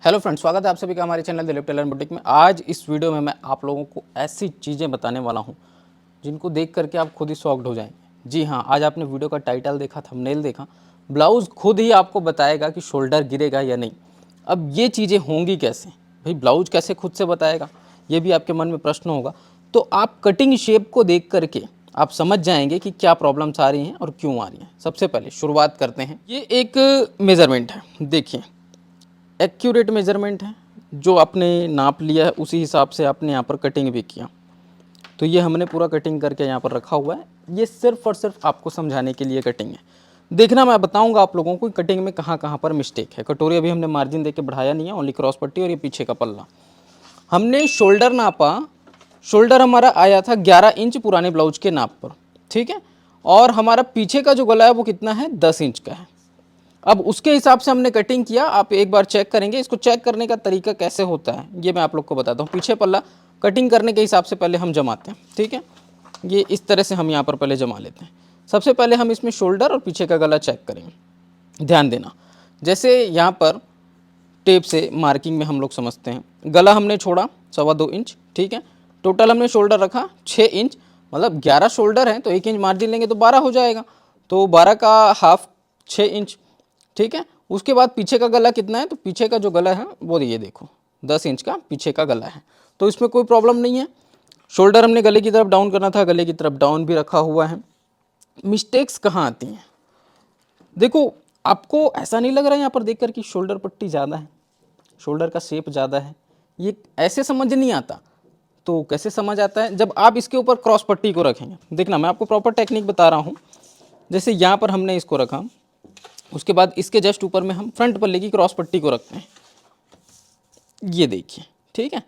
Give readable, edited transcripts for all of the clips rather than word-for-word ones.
Hello friends, स्वागत है आप सभी का हमारे चैनल दिलीप टेलर बुटीक में। आज इस वीडियो में मैं आप लोगों को ऐसी चीज़ें बताने वाला हूं जिनको देख करके आप खुद ही शॉक्ड हो जाएंगे। जी हाँ, आज आपने वीडियो का टाइटल देखा, थंबनेल देखा, ब्लाउज़ खुद ही आपको बताएगा कि शोल्डर गिरेगा या नहीं। अब ये चीज़ें होंगी कैसे भाई, ब्लाउज़ कैसे खुद से बताएगा, ये भी आपके मन में प्रश्न होगा। तो आप कटिंग शेप को देख करके आप समझ जाएंगे कि क्या प्रॉब्लम्स आ रही हैं और क्यों आ रही हैं। सबसे पहले शुरुआत करते हैं। ये एक मेज़रमेंट है, देखिए एक्यूरेट मेज़रमेंट है। जो आपने नाप लिया है उसी हिसाब से आपने यहाँ पर कटिंग भी किया। तो ये हमने पूरा कटिंग करके यहाँ पर रखा हुआ है। ये सिर्फ और सिर्फ आपको समझाने के लिए कटिंग है। देखना, मैं बताऊंगा आप लोगों को कटिंग में कहाँ कहाँ पर मिस्टेक है। कटोरी अभी हमने मार्जिन देके बढ़ाया नहीं है, ओनली क्रॉस पट्टी और ये पीछे का पल्ला। हमने शोल्डर नापा, शोल्डर हमारा आया था 11 इंच पुराने ब्लाउज के नाप पर, ठीक है। और हमारा पीछे का जो गला है वो कितना है, 10 इंच का है। अब उसके हिसाब से हमने कटिंग किया। आप एक बार चेक करेंगे। इसको चेक करने का तरीका कैसे होता है ये मैं आप लोग को बताता हूँ। पीछे पल्ला कटिंग करने के हिसाब से पहले हम जमाते हैं, ठीक है। ये इस तरह से हम यहाँ पर पहले जमा लेते हैं। सबसे पहले हम इसमें शोल्डर और पीछे का गला चेक करेंगे। ध्यान देना, जैसे यहाँ पर टेप से मार्किंग में हम लोग समझते हैं। गला हमने छोड़ा 2.25 इंच, ठीक है। टोटल हमने शोल्डर रखा 6 इंच, मतलब 11 शोल्डर हैं तो 1 इंच मार्जिन लेंगे तो 12 हो जाएगा। तो 12 का हाफ 6 इंच, ठीक है। उसके बाद पीछे का गला कितना है, तो पीछे का जो गला है वो ये देखो 10 इंच का पीछे का गला है। तो इसमें कोई प्रॉब्लम नहीं है। शोल्डर हमने गले की तरफ डाउन करना था, गले की तरफ डाउन भी रखा हुआ है। मिस्टेक्स कहाँ आती हैं, देखो आपको ऐसा नहीं लग रहा है यहाँ पर देख कर कि शोल्डर पट्टी ज़्यादा है, शोल्डर का शेप ज़्यादा है, ये ऐसे समझ नहीं आता। तो कैसे समझ आता है, जब आप इसके ऊपर क्रॉस पट्टी को रखेंगे। देखना, मैं आपको प्रॉपर टेक्निक बता रहा हूँ। जैसे यहाँ पर हमने इसको रखा, उसके बाद इसके जस्ट ऊपर में हम फ्रंट पल्ले की क्रॉस पट्टी को रखते हैं, ये देखिए, ठीक है।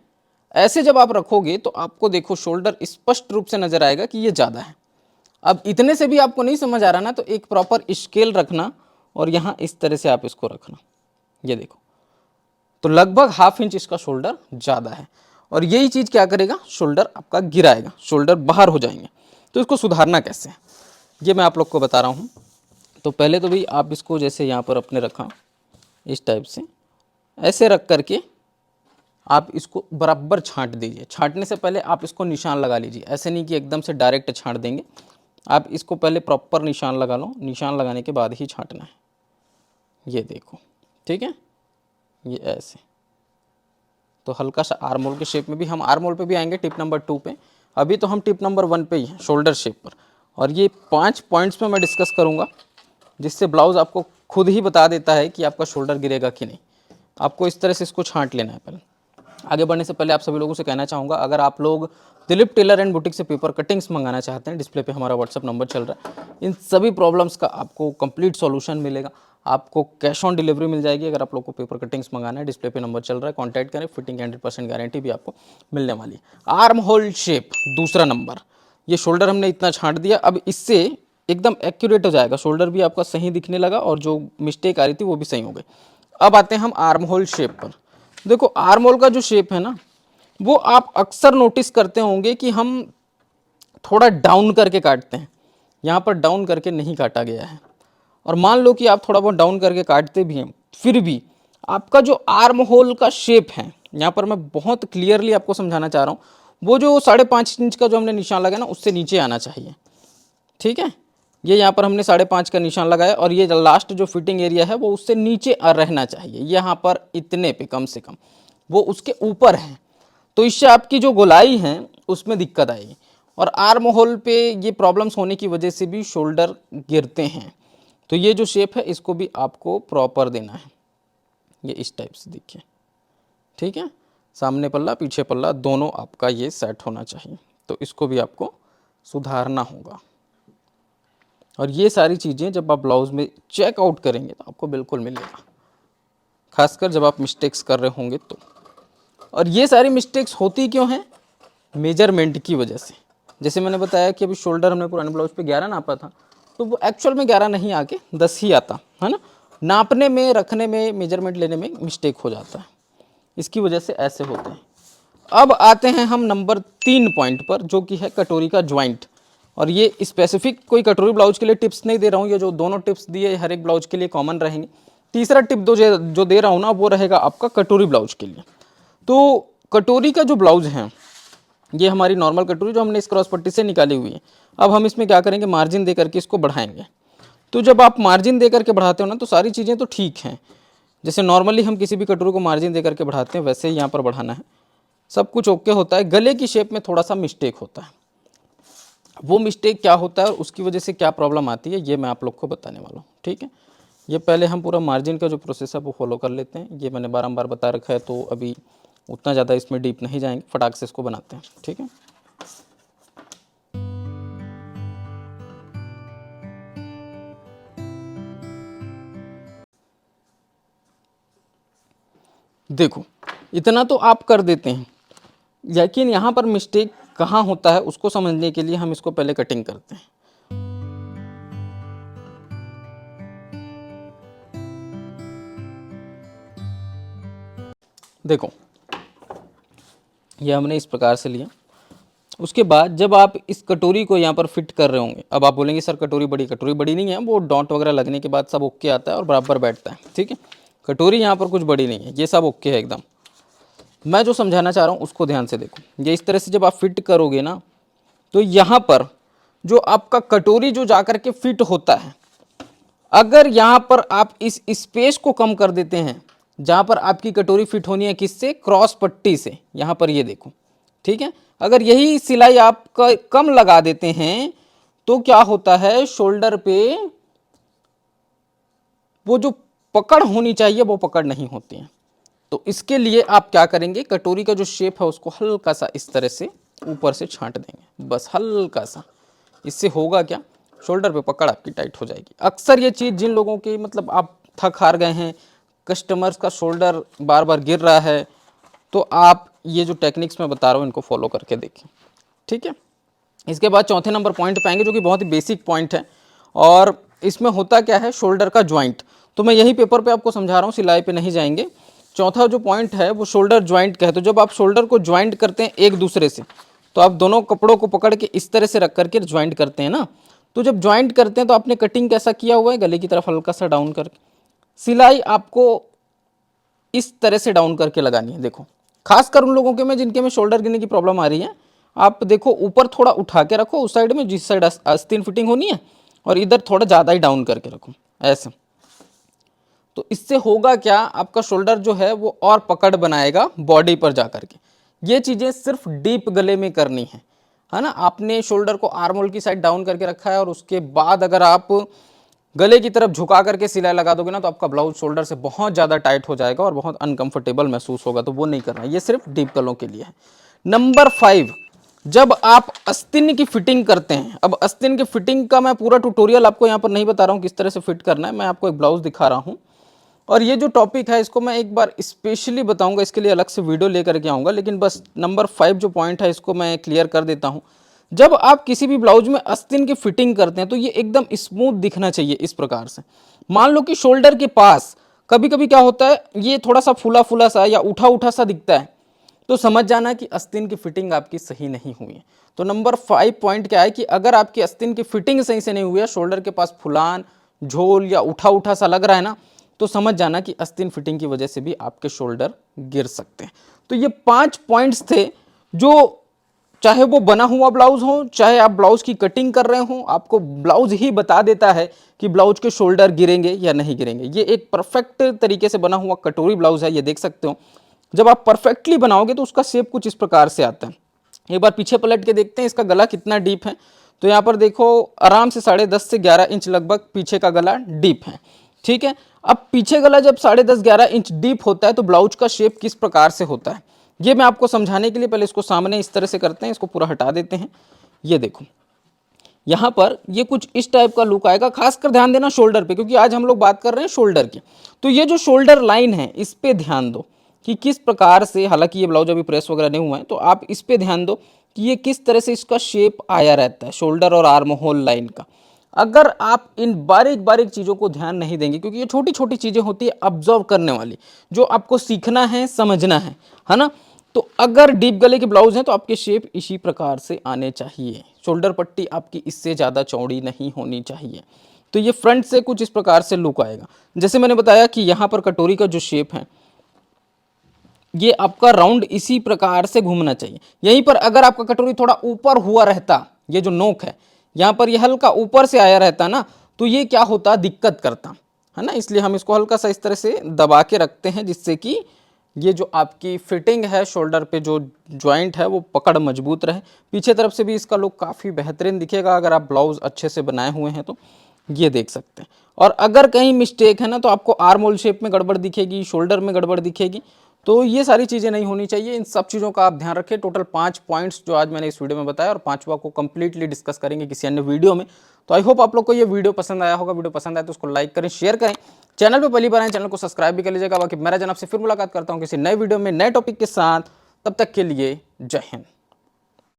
ऐसे जब आप रखोगे तो आपको देखो शोल्डर स्पष्ट रूप से नजर आएगा कि ये ज़्यादा है। अब इतने से भी आपको नहीं समझ आ रहा ना, तो एक प्रॉपर स्केल रखना और यहाँ इस तरह से आप इसको रखना, ये देखो। तो लगभग हाफ इंच इसका शोल्डर ज़्यादा है और यही चीज़ क्या करेगा, शोल्डर आपका गिराएगा, शोल्डर बाहर हो जाएंगे। तो इसको सुधारना कैसे है ये मैं आप लोग को बता रहा हूँ। तो पहले तो भाई आप इसको जैसे यहाँ पर अपने रखा इस टाइप से, ऐसे रख करके आप इसको बराबर छांट दीजिए। छांटने से पहले आप इसको निशान लगा लीजिए, ऐसे नहीं कि एकदम से डायरेक्ट छांट देंगे। आप इसको पहले प्रॉपर निशान लगा लो, निशान लगाने के बाद ही छांटना है, ये देखो, ठीक है। ये ऐसे, तो हल्का सा आर्म होल के शेप में भी, हम आर्म होल पे भी आएंगे टिप नंबर 2 पे। अभी तो हम टिप नंबर 1 पे ही हैं, शोल्डर शेप पर। और ये 5 पॉइंट्स में मैं डिस्कस करूँगा, जिससे ब्लाउज़ आपको खुद ही बता देता है कि आपका शोल्डर गिरेगा कि नहीं। आपको इस तरह से इसको छांट लेना है। पहले आगे बढ़ने से पहले आप सभी लोगों से कहना चाहूँगा, अगर आप लोग दिलीप टेलर एंड बुटीक से पेपर कटिंग्स मंगाना चाहते हैं, डिस्प्ले पे हमारा व्हाट्सअप नंबर चल रहा है। इन सभी प्रॉब्लम्स का आपको कंप्लीट सॉल्यूशन मिलेगा। आपको कैश ऑन डिलीवरी मिल जाएगी अगर आप लोग को पेपर कटिंग्स मंगाना है। डिस्प्ले पे नंबर चल रहा है, कॉन्टैक्ट करें। फिटिंग 100% गारंटी भी आपको मिलने वाली है। आर्म होल शेप दूसरा नंबर, ये शोल्डर हमने इतना छांट दिया, अब इससे एकदम एक्यूरेट हो जाएगा। शोल्डर भी आपका सही दिखने लगा और जो मिस्टेक आ रही थी वो भी सही हो गई। अब आते हैं हम आर्म होल शेप पर। देखो आर्म होल का जो शेप है ना, वो आप अक्सर नोटिस करते होंगे कि हम थोड़ा डाउन करके काटते हैं। यहाँ पर डाउन करके नहीं काटा गया है। और मान लो कि आप थोड़ा बहुत डाउन करके काटते भी हैं, फिर भी आपका जो आर्म होल का शेप है, यहाँ पर मैं बहुत क्लियरली आपको समझाना चाह रहा हूँ, वो जो 5.5 इंच का जो हमने निशान लगाया ना, उससे नीचे आना चाहिए, ठीक है। ये यहाँ पर हमने 5.5 का निशान लगाया और ये लास्ट जो फिटिंग एरिया है वो उससे नीचे रहना चाहिए। यहाँ पर इतने पे कम से कम, वो उसके ऊपर है। तो इससे आपकी जो गोलाई है उसमें दिक्कत आएगी। और आर्म होल पे ये प्रॉब्लम्स होने की वजह से भी शोल्डर गिरते हैं। तो ये जो शेप है इसको भी आपको प्रॉपर देना है, ये इस टाइप से देखिए, ठीक है। सामने पल्ला पीछे पल्ला दोनों आपका ये सेट होना चाहिए। तो इसको भी आपको सुधारना होगा। और ये सारी चीज़ें जब आप ब्लाउज़ में चेकआउट करेंगे तो आपको बिल्कुल मिलेगा, खासकर जब आप मिस्टेक्स कर रहे होंगे तो। और ये सारी मिस्टेक्स होती क्यों हैं, मेजरमेंट की वजह से। जैसे मैंने बताया कि अभी शोल्डर हमने पुराने ब्लाउज पे 11 नापा था, तो वो एक्चुअल में 11 नहीं आके 10 ही आता है ना। नापने में, रखने में, मेजरमेंट लेने में मिस्टेक हो जाता है, इसकी वजह से ऐसे होते हैं। अब आते हैं हम नंबर 3 पॉइंट पर, जो कि है कटोरी का ज्वाइंट। और ये स्पेसिफिक कोई कटोरी ब्लाउज के लिए टिप्स नहीं दे रहा हूँ, ये जो दोनों टिप्स दिए हर एक ब्लाउज के लिए कॉमन रहेंगे। तीसरा टिप जो दे रहा हूँ ना, वो रहेगा आपका कटोरी ब्लाउज के लिए। तो कटोरी का जो ब्लाउज है, ये हमारी नॉर्मल कटोरी जो हमने इस क्रॉस पट्टी से निकाली हुई है, अब हम इसमें क्या करेंगे, मार्जिन दे करके इसको बढ़ाएंगे। तो जब आप मार्जिन दे करके बढ़ाते हो ना, तो सारी चीज़ें तो ठीक हैं, जैसे नॉर्मली हम किसी भी कटोरी को मार्जिन दे करके बढ़ाते हैं वैसे ही यहाँ पर बढ़ाना है, सब कुछ ओके होता है। गले की शेप में थोड़ा सा मिस्टेक होता है, वो मिस्टेक क्या होता है और उसकी वजह से क्या प्रॉब्लम आती है, ये मैं आप लोग को बताने वाला हूँ, ठीक है। ये पहले हम पूरा मार्जिन का जो प्रोसेस है वो फॉलो कर लेते हैं, ये मैंने बारंबार बता रखा है, तो अभी उतना ज़्यादा इसमें डीप नहीं जाएंगे, फटाक से इसको बनाते हैं, ठीक है। देखो इतना तो आप कर देते हैं, लेकिन यहाँ पर मिस्टेक कहाँ होता है उसको समझने के लिए हम इसको पहले कटिंग करते हैं। देखो ये हमने इस प्रकार से लिया, उसके बाद जब आप इस कटोरी को यहाँ पर फिट कर रहे होंगे, अब आप बोलेंगे सर कटोरी बड़ी नहीं है, वो डॉट वगैरह लगने के बाद सब ओके आता है और बराबर बैठता है, ठीक है। कटोरी यहाँ पर कुछ बड़ी नहीं है, ये सब ओके है एकदम। मैं जो समझाना चाह रहा हूँ उसको ध्यान से देखो, ये इस तरह से जब आप फिट करोगे ना, तो यहाँ पर जो आपका कटोरी जो जा कर के फिट होता है, अगर यहाँ पर आप इस स्पेस को कम कर देते हैं जहाँ पर आपकी कटोरी फिट होनी है, किससे, क्रॉस पट्टी से, यहाँ पर ये देखो, ठीक है। अगर यही सिलाई आप कम लगा देते हैं तो क्या होता है, शोल्डर पे वो जो पकड़ होनी चाहिए वो पकड़ नहीं होती है। तो इसके लिए आप क्या करेंगे, कटोरी का जो शेप है उसको हल्का सा इस तरह से ऊपर से छांट देंगे, बस हल्का सा। इससे होगा क्या, शोल्डर पे पकड़ आपकी टाइट हो जाएगी। अक्सर ये चीज़ जिन लोगों की मतलब आप थक हार गए हैं, कस्टमर्स का शोल्डर बार बार गिर रहा है, तो आप ये जो टेक्निक्स मैं बता रहा हूँ इनको फॉलो करके देखें, ठीक है। इसके बाद चौथे नंबर पॉइंट पाएंगे जो कि बहुत ही बेसिक पॉइंट है, और इसमें होता क्या है, शोल्डर का ज्वाइंट। तो मैं यही पेपर पे आपको समझा रहा हूँ, सिलाई पे नहीं जाएंगे। चौथा जो पॉइंट है वो शोल्डर ज्वाइंट का है। तो जब आप शोल्डर को ज्वाइंट करते हैं एक दूसरे से, तो आप दोनों कपड़ों को पकड़ के इस तरह से रख करके ज्वाइंट करते हैं ना, तो जब ज्वाइंट करते हैं तो आपने कटिंग कैसा किया हुआ है, गले की तरफ हल्का सा डाउन करके, सिलाई आपको इस तरह से डाउन करके लगानी है। देखो खासकर उन लोगों के में जिनके में शोल्डर गिरने की प्रॉब्लम आ रही है, आप देखो ऊपर थोड़ा उठा के रखो उस साइड में जिस साइड आस्तीन फिटिंग होनी है, और इधर थोड़ा ज़्यादा ही डाउन करके रखो ऐसे। तो इससे होगा क्या, आपका शोल्डर जो है वो और पकड़ बनाएगा बॉडी पर जा करके। ये चीज़ें सिर्फ डीप गले में करनी है ना। आपने शोल्डर को आर्म होल की साइड डाउन करके रखा है और उसके बाद अगर आप गले की तरफ झुका करके सिलाई लगा दोगे ना, तो आपका ब्लाउज शोल्डर से बहुत ज़्यादा टाइट हो जाएगा और बहुत अनकंफर्टेबल महसूस होगा। तो वो नहीं करना, ये सिर्फ डीप गलों के लिए है। नंबर 5, जब आप आस्तीन की फिटिंग करते हैं, अब आस्तीन की फिटिंग का मैं पूरा ट्यूटोरियल आपको यहाँ पर नहीं बता रहा हूँ किस तरह से फिट करना है, मैं आपको एक ब्लाउज दिखा रहा हूँ। और ये जो टॉपिक है इसको मैं एक बार स्पेशली बताऊंगा, इसके लिए अलग से वीडियो लेकर के आऊँगा, लेकिन बस नंबर 5 जो पॉइंट है इसको मैं क्लियर कर देता हूँ। जब आप किसी भी ब्लाउज में आस्तीन की फिटिंग करते हैं तो ये एकदम स्मूथ दिखना चाहिए इस प्रकार से। मान लो कि शोल्डर के पास कभी कभी क्या होता है, ये थोड़ा सा फूला फूला सा या उठा उठा सा दिखता है, तो समझ जाना कि आस्तीन की फिटिंग आपकी सही नहीं हुई है। तो नंबर 5 पॉइंट क्या है कि अगर आपकी आस्तीन की फिटिंग सही से नहीं हुई है, शोल्डर के पास फुलान, झोल या उठा उठा सा लग रहा है ना, तो समझ जाना कि आस्तीन फिटिंग की वजह से भी आपके शोल्डर गिर सकते हैं। तो ये 5 पॉइंट्स थे जो, चाहे वो बना हुआ ब्लाउज हो, चाहे आप ब्लाउज की कटिंग कर रहे हो, आपको ब्लाउज ही बता देता है कि ब्लाउज के शोल्डर गिरेंगे या नहीं गिरेंगे। ये एक परफेक्ट तरीके से बना हुआ कटोरी ब्लाउज है, ये देख सकते हो। जब आप परफेक्टली बनाओगे तो उसका शेप कुछ इस प्रकार से आता है। एक बार पीछे पलट के देखते हैं इसका गला कितना डीप है। तो यहाँ पर देखो आराम से 10.5 से 11 इंच लगभग पीछे का गला डीप है, ठीक है। अब पीछे गला जब 10.5-11 इंच डीप होता है तो ब्लाउज का शेप किस प्रकार से होता है, ये मैं आपको समझाने के लिए पहले इसको सामने इस तरह से करते हैं, इसको पूरा हटा देते हैं। ये देखो यहाँ पर ये कुछ इस टाइप का लुक आएगा। खासकर ध्यान देना शोल्डर पे, क्योंकि आज हम लोग बात कर रहे हैं शोल्डर की। तो ये जो शोल्डर लाइन है इस पे ध्यान दो कि किस प्रकार से, हालांकि ये ब्लाउज अभी प्रेस वगैरह नहीं हुआ है, तो आप इस पे ध्यान दो कि ये किस तरह से इसका शेप आया रहता है शोल्डर और आर्म होल लाइन का। अगर आप इन बारीक बारीक चीज़ों को ध्यान नहीं देंगे, क्योंकि ये छोटी छोटी चीज़ें होती है ऑब्जर्व करने वाली, जो आपको सीखना है, समझना है ना। तो अगर डीप गले के ब्लाउज हैं तो आपके शेप इसी प्रकार से आने चाहिए। शोल्डर पट्टी आपकी इससे ज़्यादा चौड़ी नहीं होनी चाहिए। तो ये फ्रंट से कुछ इस प्रकार से लुक आएगा। जैसे मैंने बताया कि यहाँ पर कटोरी का जो शेप है ये आपका राउंड इसी प्रकार से घूमना चाहिए। यहीं पर अगर आपका कटोरी थोड़ा ऊपर हुआ रहता, ये जो नोक है यहाँ पर ये हल्का ऊपर से आया रहता ना, तो ये क्या होता, दिक्कत करता है ना। इसलिए हम इसको हल्का सा इस तरह से दबा के रखते हैं, जिससे कि ये जो आपकी फिटिंग है शोल्डर पे जो जॉइंट है वो पकड़ मजबूत रहे। पीछे तरफ से भी इसका लुक काफ़ी बेहतरीन दिखेगा अगर आप ब्लाउज़ अच्छे से बनाए हुए हैं तो, ये देख सकते हैं। और अगर कहीं मिस्टेक है ना तो आपको आर्म होल शेप में गड़बड़ दिखेगी, शोल्डर में गड़बड़ दिखेगी, तो ये सारी चीज़ें नहीं होनी चाहिए। इन सब चीज़ों का आप ध्यान रखें। टोटल 5 पॉइंट्स जो आज मैंने इस वीडियो में बताया, और पांचवा को कंप्लीटली डिस्कस करेंगे किसी अन्य वीडियो में। तो आई होप आप लोग को ये वीडियो पसंद आया होगा। वीडियो पसंद आए तो उसको लाइक करें, शेयर करें, चैनल पे पहली बार आए चैनल को सब्सक्राइब भी कर लीजिएगा। बाकी मेरा जनाब से फिर मुलाकात करता हूँ किसी नए वीडियो में नए टॉपिक के साथ। तब तक के लिए जय हिंद।